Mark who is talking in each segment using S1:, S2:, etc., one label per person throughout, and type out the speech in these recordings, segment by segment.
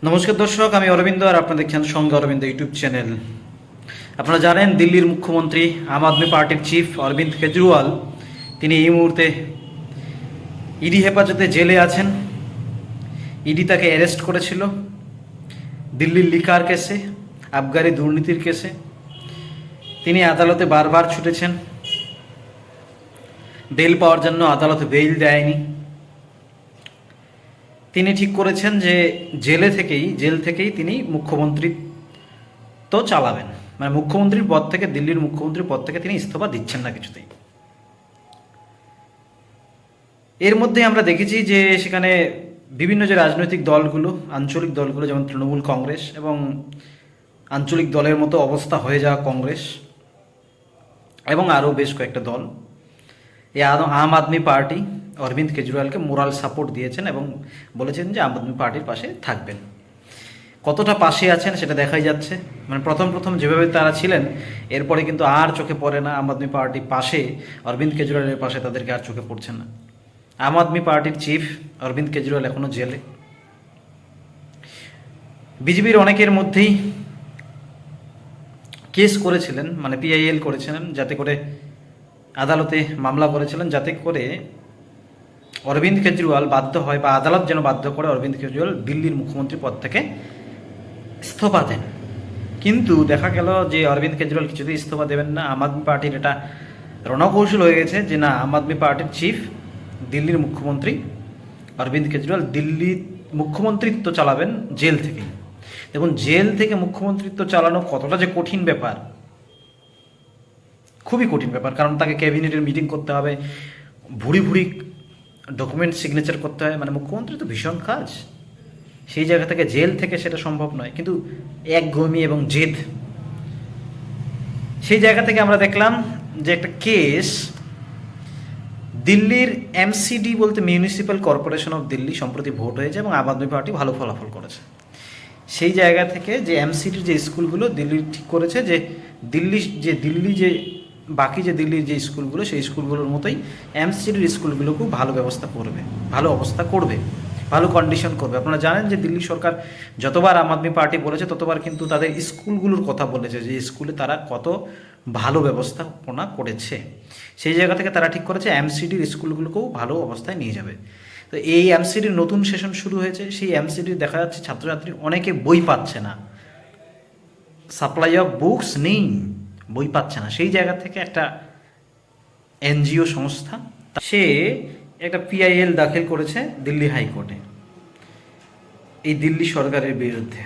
S1: নমস্কার দর্শক, আমি অরবিন্দ আর আপনারা দেখছেন সঙ্গে অরবিন্দ ইউটিউব চ্যানেল। আপনারা জানেন দিল্লির মুখ্যমন্ত্রী আম আদমি পার্টির চিফ অরবিন্দ কেজরিওয়াল তিনি এই মুহূর্তে ইডি হেফাজতে জেলে আছেন। ইডি তাকে অ্যারেস্ট করেছিল দিল্লির লিকার কেসে, আবগারি দুর্নীতির কেসে। তিনি আদালতে বারবার ছুটেছেন, বেল পাওয়ার জন্য আদালত বেল দেয়নি। তিনি ঠিক করেছেন যে জেল থেকেই তিনি মুখ্যমন্ত্রিত্ব চালাবেন, মানে মুখ্যমন্ত্রীর পদ থেকে, দিল্লির মুখ্যমন্ত্রীর পদ থেকে তিনি ইস্তফা দিচ্ছেন না কিছুতেই। এর মধ্যে আমরা দেখেছি যে সেখানে বিভিন্ন যে রাজনৈতিক দলগুলো, আঞ্চলিক দলগুলো যেমন তৃণমূল কংগ্রেস এবং আঞ্চলিক দলের মতো অবস্থা হয়ে যাওয়া কংগ্রেস এবং আরও বেশ কয়েকটা দল, এই আম আদমি পার্টি অরবিন্দ কেজরিওয়ালকে মোরাল সাপোর্ট দিয়েছেন এবং বলেছেন যে আম আদমি পার্টির পাশে থাকবেন। কতটা পাশে আছেন সেটা দেখাই যাচ্ছে। মানে প্রথম যেভাবে তারা ছিলেন, এরপরে কিন্তু আর চোখে পড়ে না আম আদমি পার্টির পাশে, অরবিন্দ কেজরিওয়ালের পাশে তাদেরকে আর চোখে পড়ছে না। আম আদমি পার্টির চিফ অরবিন্দ কেজরিওয়াল এখনও জেলে। বিজেপির অনেকের মধ্যেই কেস করেছিলেন, মানে পিআইএল করেছিলেন, যাতে করে আদালতে মামলা করেছিলেন যাতে করে অরবিন্দ কেজরিওয়াল বাধ্য হয়, বা আদালত যেন বাধ্য করে অরবিন্দ কেজরিওয়াল দিল্লির মুখ্যমন্ত্রী পদ থেকে ইস্তফা দেন। কিন্তু দেখা গেল যে অরবিন্দ কেজরিওয়াল কিছুতেই ইস্তফা দেবেন না। আম আদমি পার্টির এটা রণকৌশল হয়ে গেছে যে না, আম আদমি পার্টির চিফ দিল্লির মুখ্যমন্ত্রী অরবিন্দ কেজরিওয়াল দিল্লি মুখ্যমন্ত্রিত্ব চালাবেন জেল থেকে। দেখুন, জেল থেকে মুখ্যমন্ত্রিত্ব চালানো কতটা যে কঠিন ব্যাপার, খুবই কঠিন ব্যাপার। কারণ তাকে ক্যাবিনেটের মিটিং করতে হবে, ভুড়ি ডকুমেন্ট সিগনেচার করতে হয়, মানে মুখ্যমন্ত্রী তো ভীষণ কাজ। সেই জায়গা থেকে জেল থেকে সেটা সম্ভব নয়, কিন্তু একঘমি এবং জেদ, সেই জায়গা থেকে আমরা দেখলাম যে একটা কেস দিল্লির এমসিডি বলতে মিউনিসিপ্যাল কর্পোরেশন অফ দিল্লি সম্প্রতি ভোট হয়েছে এবং আম আদমি পার্টি ভালো ফলাফল করেছে। সেই জায়গা থেকে যে এমসিডির যে স্কুলগুলো দিল্লি ঠিক করেছে যে বাকি যে দিল্লির যে স্কুলগুলো, সেই স্কুলগুলোর মতোই এমসিডির স্কুলগুলোকেও ভালো ব্যবস্থা করবে, ভালো অবস্থা করবে, ভালো কন্ডিশন করবে। আপনারা জানেন যে দিল্লি সরকার যতবার আম আদমি পার্টি বলেছে ততবার কিন্তু তাদের স্কুলগুলোর কথা বলেছে, যে স্কুলে তারা কত ভালো ব্যবস্থাপনা করেছে। সেই জায়গা থেকে তারা ঠিক করেছে এমসিডির স্কুলগুলোকেও ভালো অবস্থায় নিয়ে যাবে। তো এই এমসিডির নতুন সেশন শুরু হয়েছে। সেই এমসিডির দেখা যাচ্ছে ছাত্রছাত্রী অনেকে বই পাচ্ছে না, সাপ্লাই অফ বুকস নেই, বই পাচ্ছে না। সেই জায়গা থেকে একটা এনজিও সংস্থা সে একটা পিআইএল দাখিল করেছে দিল্লি হাইকোর্টে এই দিল্লি সরকারের বিরুদ্ধে।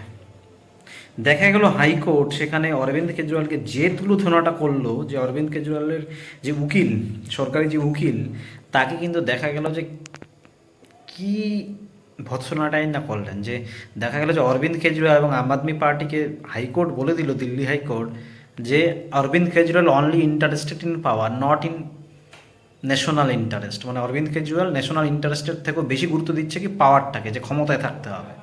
S1: দেখা গেল হাইকোর্ট সেখানে অরবিন্দ কেজরিওয়ালকে যে তুলোধনাটা করলো, যে অরবিন্দ কেজরিওয়ালের যে উকিল, সরকারি যে উকিল, তাকে কিন্তু দেখা গেল যে কি ভৎসনাটাই না করলেন। যে দেখা গেল যে অরবিন্দ কেজরিওয়াল এবং আম আদমি পার্টিকে হাইকোর্ট বলে দিল, দিল্লি হাইকোর্ট, যে Arvind Kejriwal only interested in power, not in national interest. মানে অরবিন্দ কেজরিওয়াল ন্যাশনাল ইন্টারেস্টের থেকেও বেশি গুরুত্ব দিচ্ছে কি পাওয়ারটাকে, যে ক্ষমতায় থাকতে হবে,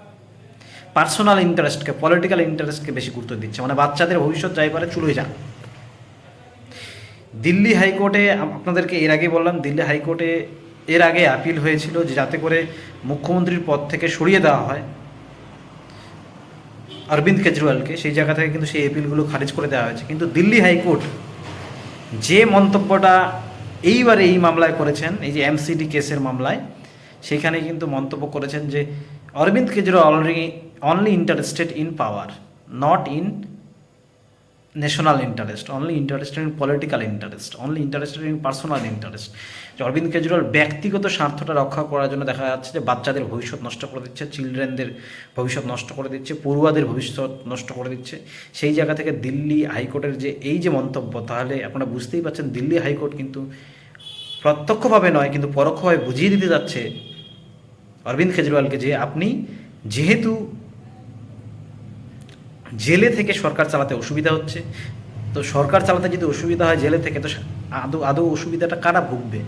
S1: পার্সোনাল ইন্টারেস্টকে, পলিটিক্যাল ইন্টারেস্টকে বেশি গুরুত্ব দিচ্ছে। মানে বাচ্চাদের ভবিষ্যৎ যাই পারে চলে যান। দিল্লি হাইকোর্টে আপনাদেরকে এর আগে বললাম, দিল্লি হাইকোর্টে এর আগে আপিল হয়েছিল যে যাতে করে মুখ্যমন্ত্রীর পদ থেকে সরিয়ে দেওয়া হয় অরবিন্দ কেজরিওয়ালকে। সেই জায়গা থেকে কিন্তু সেই আপিলগুলো খারিজ করে দেওয়া হয়েছে। কিন্তু দিল্লি হাইকোর্ট যে মন্তব্যটা এইবারে এই মামলায় করেছেন, এই যে এমসিডি কেসের মামলায়, সেখানে কিন্তু মন্তব্য করেছেন যে Arvind Kejriwal only interested in power, not in national interest, only interested in political interest, only interested in personal interest. যে অরবিন্দ কেজরিওয়াল ব্যক্তিগত স্বার্থটা রক্ষা করার জন্য দেখা যাচ্ছে যে বাচ্চাদের ভবিষ্যৎ নষ্ট করে দিচ্ছে, চিলড্রেনদের ভবিষ্যৎ নষ্ট করে দিচ্ছে, পড়ুয়াদের ভবিষ্যৎ নষ্ট করে দিচ্ছে। সেই জায়গা থেকে দিল্লি হাইকোর্টের যে এই যে মন্তব্য, তাহলে আপনারা বুঝতেই পারছেন দিল্লি হাইকোর্ট কিন্তু প্রত্যক্ষভাবে নয় কিন্তু পরোক্ষভাবে বুঝিয়ে দিতে যাচ্ছে অরবিন্দ কেজরিওয়ালকে যে আপনি যেহেতু জেলে থেকে সরকার চালাতে অসুবিধা হচ্ছে, তো সরকার চালাতে যদি অসুবিধা হয় জেলে থেকে, তো আদৌ অসুবিধাটা কারা ভুগবে?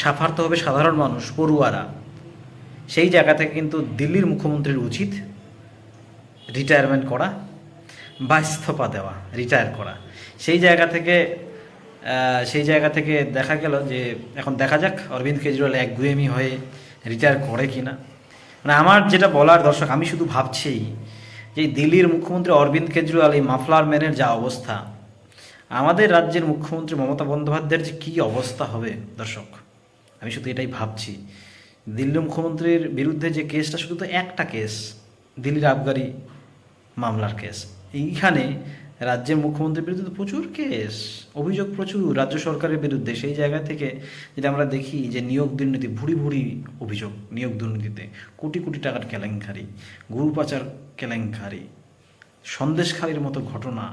S1: সাফার তো হবে সাধারণ মানুষ, পড়ুয়ারা। সেই জায়গা থেকে কিন্তু দিল্লির মুখ্যমন্ত্রীর উচিত রিটায়ারমেন্ট করা বা ইস্তফা দেওয়া, রিটায়ার করা। সেই জায়গা থেকে দেখা গেল যে এখন দেখা যাক অরবিন্দ কেজরিওয়াল একগুয়েমি হয়ে রিটায়ার করে কি না। মানে আমার যেটা বলার দর্শক, আমি শুধু ভাবছি যে এই দিল্লির মুখ্যমন্ত্রী অরবিন্দ কেজরিওয়াল এই মাফলার ম্যানের যা অবস্থা, আমাদের রাজ্যের মুখ্যমন্ত্রী মমতা বন্দ্যোপাধ্যায়ের যে কী অবস্থা হবে দর্শক, আমি শুধু এটাই ভাবছি। দিল্লি মুখ্যমন্ত্রীর বিরুদ্ধে যে কেসটা, শুধু তো একটা কেস, দিল্লির আবগারি মামলার কেস, এইখানে রাজ্যের মুখ্যমন্ত্রীর বিরুদ্ধে তো প্রচুর কেস, অভিযোগ প্রচুর রাজ্য সরকারের বিরুদ্ধে। সেই জায়গা থেকে যেটা আমরা দেখি যে নিয়োগ দুর্নীতি, ভুরি ভুরি অভিযোগ নিয়োগ দুর্নীতিতে, কোটি কোটি টাকার কেলেঙ্কারি, গরু পাচার কেলেঙ্কারি, সন্দেশখালির মতো ঘটনা,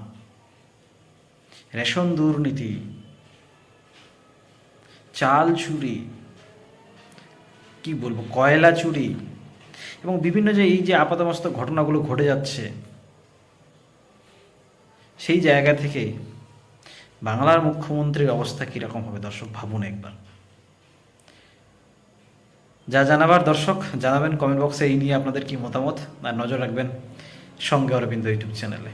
S1: রেশন দুর্নীতি, চাল চুরি, কি বলবো, কয়লা চুরি, এবং বিভিন্ন যে এই যে আপাতমস্তক ঘটনাগুলো ঘটে যাচ্ছে, সেই জায়গা থেকে বাংলার মুখ্যমন্ত্রীর অবস্থা কীরকম হবে দর্শক, ভাবুন একবার। যা জানাবার দর্শক জানাবেন কমেন্ট বক্সে, এই নিয়ে আপনাদের কি মতামত, আর নজর রাখবেন সঙ্গে অরবিন্দ ইউটিউব চ্যানেলে।